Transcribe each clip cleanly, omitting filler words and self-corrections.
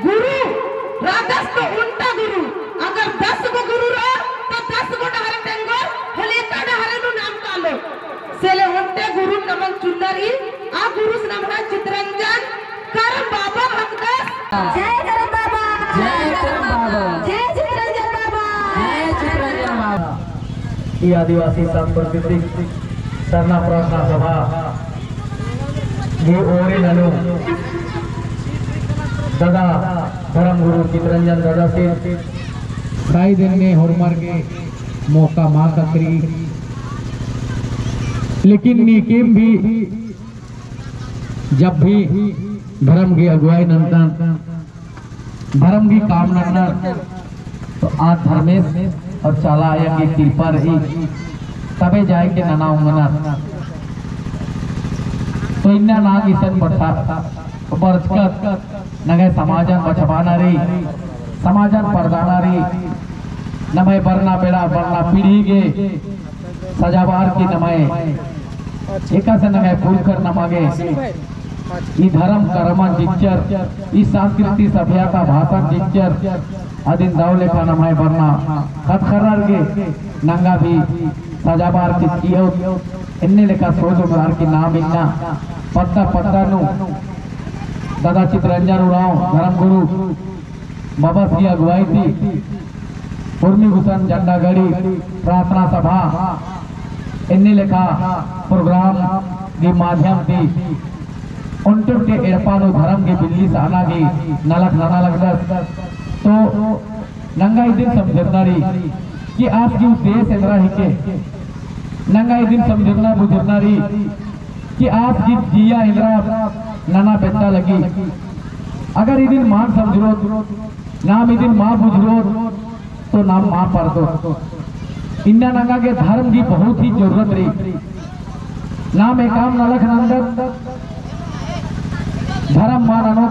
गुरु राधस तो उल्टा गुरु अगर 10 गो गुरु रहो तो 10 गो डहरे टेंगो हलेता डहरे नु नाम कालो सेले उल्टे गुरु नमन चुंदरी आ गुरु नमना चित्रंजन करम बाबा भक्तस जय करम बाबा जय करम बाबा जय चित्रंजन बाबा जय चित्रंजन बाबा। ये आदिवासी सांस्कृतिक सरना प्रार्थना सभा ये ओरे ननु दादा धर्म गुरु चित्रंजन दादा से कई दिन में होरमर के मौका माँ करी लेकिन निकेम भी जब भी धर्म की अगुवाई नंदन धर्म की काम नंदन तो आज धर्मेश और चला आया की कृपा रही तबे जाए के नना उंगना तो इन्ना नाग इसन बढ़ता बरसकत नगे समाजन बचवाना रही समाजन परदाना रही नमय बरना बेड़ा बरना पीढ़ी के सजावार की नमय एका से नगे फूल कर नमागे ई धर्म कर्मन जिक्चर ई संस्कृति सभ्यता भाषा जिक्चर अदिन दौले का नमय बरना खत खर्र के नंगा भी सजावार की कियो इन्ने लेका सोचो बार की नाम इन्ना पत्ता पत्ता नु दादा चित्रंजन उड़ाओ धर्म गुरु बाबा की अगुवाई थी उर्मी हुसन झंडा गड़ी प्रार्थना सभा इन्नी लेखा प्रोग्राम के माध्यम थी उनके के एड़पानो धर्म के बिल्ली साना की नलक नाना लगता तो नंगा दिन समझना रही कि आपकी उद्देश्य इंद्रा ही के नंगा दिन समझना बुझना रही कि आप जिया इंद्रा नाना बेटा लगी अगर ये दिन मां समझो नाम ये दिन मां बुझरो तो नाम मां पर दो इन्ना नंगा के धर्म की बहुत ही जरूरत रही नाम एकाम नलख नंदन धर्म मानो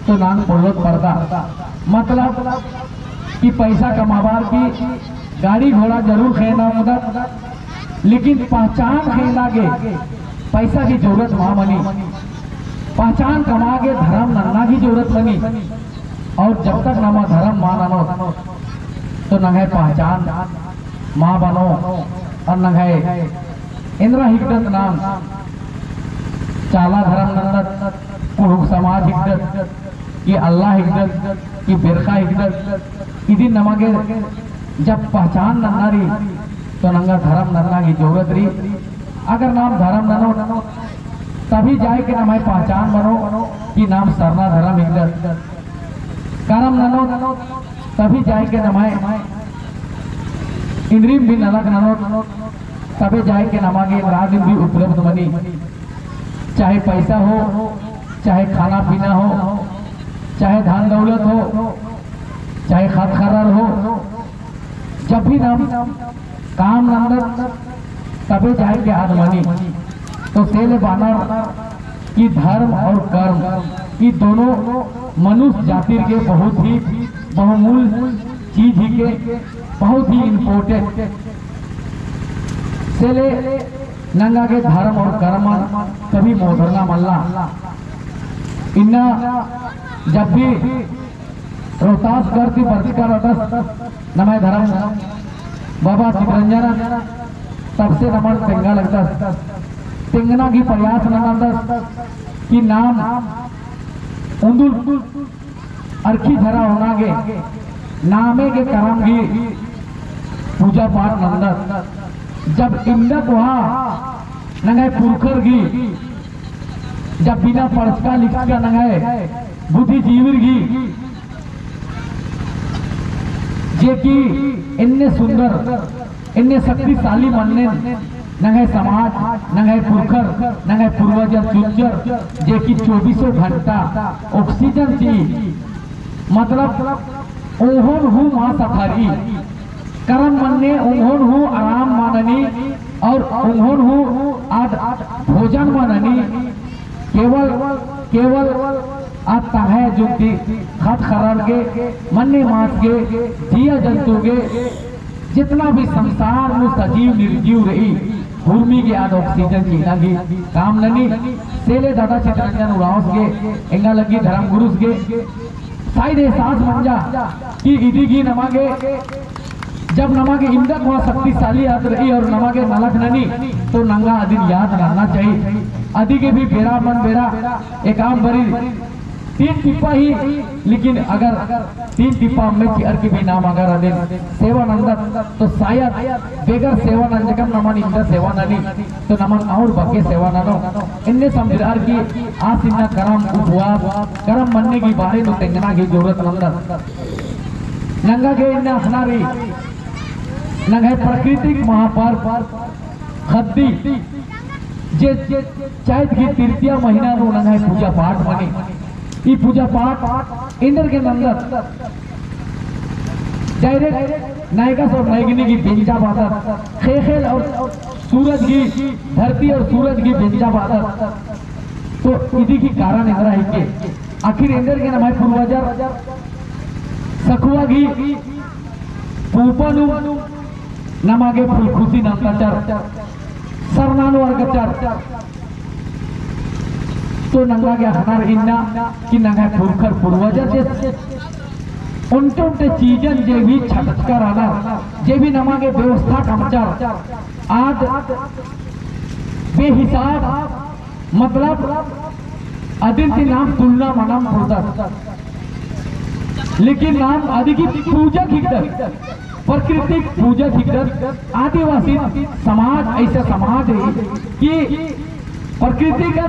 तो नाम बहुत पड़ता मतलब कि पैसा कमावार की गाड़ी घोड़ा जरूर खेना मदद लेकिन पहचान खेना के पैसा की जरूरत वहां बनी पहचान कमा के धर्म नन्ना की जरूरत बनी और जब तक नमा धर्म मां ननो तो न है पहचान मां बनो और न है इंद्र हिकदत नाम चाला धर्म नन्नत पुरुष समाज हिकदत कि अल्लाह हिकदत कि बिरखा हिकदत इदी नमागे जब पहचान नन्ना रही तो नंगा धर्म नन्ना की जरूरत रही अगर नाम धर्म ननो तभी जाए के नाम पहचान बनो कि नाम सरना धर्म हिकदत कर्म ननो तभी जाए के नाम इंद्रिम भी नलक ननो तभी जाए के नमागे राज भी उपलब्ध बनी चाहे पैसा हो चाहे खाना पीना हो चाहे धन दौलत हो चाहे खत खरार हो जब भी नाम काम नंदन तबे जाए के हाथ बनी तो सेले बानर की धर्म और कर्म ये दोनों मनुष्य जाति के बहुत ही बहुमूल चीज ही के बहुत ही इम्पोर्टेंट सेले नंगा के धर्म और कर्म कभी मोधरना मल्ला इन्ना जब भी रोहतास करती वर्तिका रटस नमय धर्म बाबा चित्रंजन तब से नमन तेंगा लगता तेंगना की प्रयास नंदा कि नाम उंदुल अर्खी धरा होना के नामे के करम की पूजा पाठ नंदा जब इंदक वहाँ नंगे पुरखर की जब बिना पढ़का लिखा नंगे बुद्धिजीवी की जे की इन्ने सुंदर इन्ने शक्तिशाली बनने नंगे समाज नंगे पुरखर नंगे पूर्वजर चुंजर जे की 24 घंटा ऑक्सीजन थी मतलब ओहन हूँ माँ सफारी कर्म मनने उन्होंने हूँ आराम माननी और उन्होंने हूँ आज भोजन माननी केवल केवल आता है जो कि खत खरार के मन्ने मास के जिया जंतु के जितना भी संसार में सजीव निर्जीव रही भूमि के आज ऑक्सीजन की लगी काम ननी सेले दादा चित्रंजन उड़ाओस के इंगा लगी धर्म गुरुस के शायद एहसास मंजा कि इदी की नमागे जब नमागे इंदक वहाँ शक्तिशाली याद रही और नमागे नलक ननी तो नंगा अदिन याद रहना चाहिए। अदी के भी बेरा मन बेरा एक आम बरी 3 टिप्पा ही, लेकिन अगर 3 टिप्पा में चियर की भी नाम अगर अदिन सेवानंद तो शायद बेगर सेवानंदकम नमन इंदर सेवाननी तो नमन और बके सेवाननो इनने समझदार की आस इन्ना करम उपवास करम मनने की बारे में तेंगना की जरूरत नंदर नंगा के इन्ना हनारी नंगा प्राकृतिक महापर्व खद्दी जे चैत की तृतीय महीना रो नंगा पूजा पाठ बनी ई पूजा पाठ इंद्र के नंदर डायरेक्ट नायका और नायगिनी की बेंजा बादत खेल और सूरज की धरती और सूरज की बेंजा बादत तो इदी की कारण इंद्र है के आखिर इंद्र के नाम पूर्वजर सखुआ की पूपनु नमागे फुल खुशी नंतर सरनानु अर्गचर तो नंगा के हनार इन्ना कि नंगा फुलखर पूर्वजर जे उनटे चीजन जे भी छटकर आना जे भी नमागे व्यवस्था कमचार आज बेहिसाब मतलब अदिन के नाम तुलना मनम पुरदा लेकिन नाम आदि की पूजक हिकदर प्राकृतिक पूजक हिकदर आदिवासी समाज ऐसा समाज है कि प्रकृति का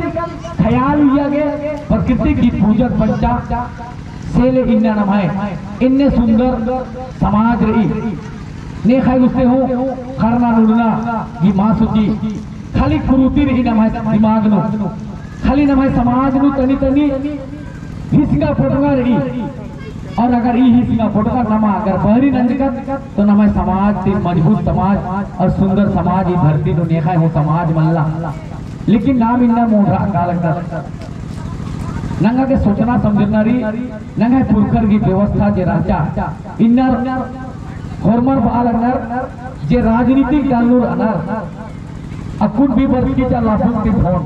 ख्याल लिया गया प्रकृति की पूजक बच्चा सेले इन्ना नमाए इन्ने सुंदर समाज रही ने खाई उससे हो खरना नुड़ना की माँ सुची खाली कुरुती रही नमाए दिमाग नो खाली नमाए समाज नु तनी तनी हिस्सा फोटोगा रही और अगर ये हिस्सा फोटोगा नमा अगर बहरी नंजका तो नमाए समाज से मजबूत समाज और सुंदर समाज ही धरती नु ने खाई हो समाज मल्ला लेकिन नाम इन्ना मोढ़ा कालक नंगा के सोचना समझनारी नंगा पुरकर की व्यवस्था जे राजा इन्नर हॉर्मर बाल अनर जे राजनीतिक डालूर अनर अकुन भी वर्ष की चला फुंती फोन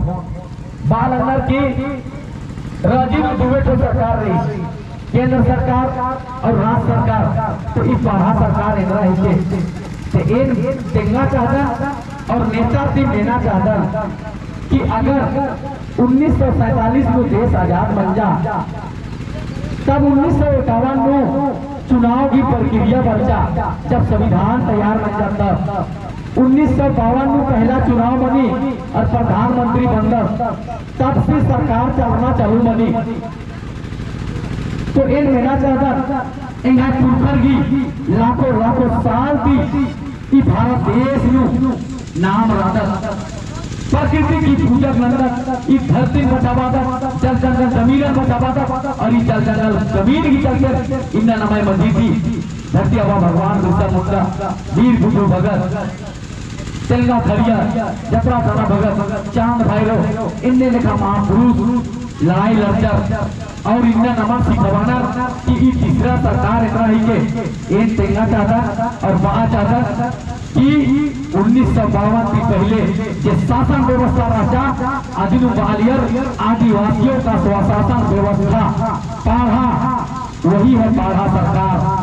बाल अनर की राजीव दुबे को सरकार रही केंद्र सरकार और राज्य सरकार तो इस बारह सरकार इंदिरा हिस्से ते इन देखना चाहता और नेता से लेना चाहता कि अगर 1947 में देश आजाद बन जा तब 1951 में चुनाव की प्रक्रिया बन जा जब संविधान तैयार बन जाता 1952 में पहला चुनाव बनी और प्रधानमंत्री बन तब से सरकार चलना चालू बनी तो इन लेना चाहता यहाँ पुरखर की लाखों लाखों साल की भारत देश में नाम राधा प्रकृति की पूजक नंदन इस धरती बचावादा चल जंगल जमीन बचावादा और इस चल जंगल जमीन की चलकर इन्ना नमाय मस्जिद थी धरती हवा भगवान बिरसा मुंडा वीर बुद्धू भगत तेलगा खड़िया जपरा थाना भगत चांद भैरव इनने लिखा महापुरुष लड़ाई लड़कर और इन्ना नमक सिखवाना कि ये तीसरा सरकार इतना ही के इन तेंगा चाहता और वहाँ चाहता कि 1952 के पहले जो शासन व्यवस्था राजा आदिनु बालियर आदिवासियों का स्वशासन व्यवस्था पाढ़ा वही है पाढ़ा सरकार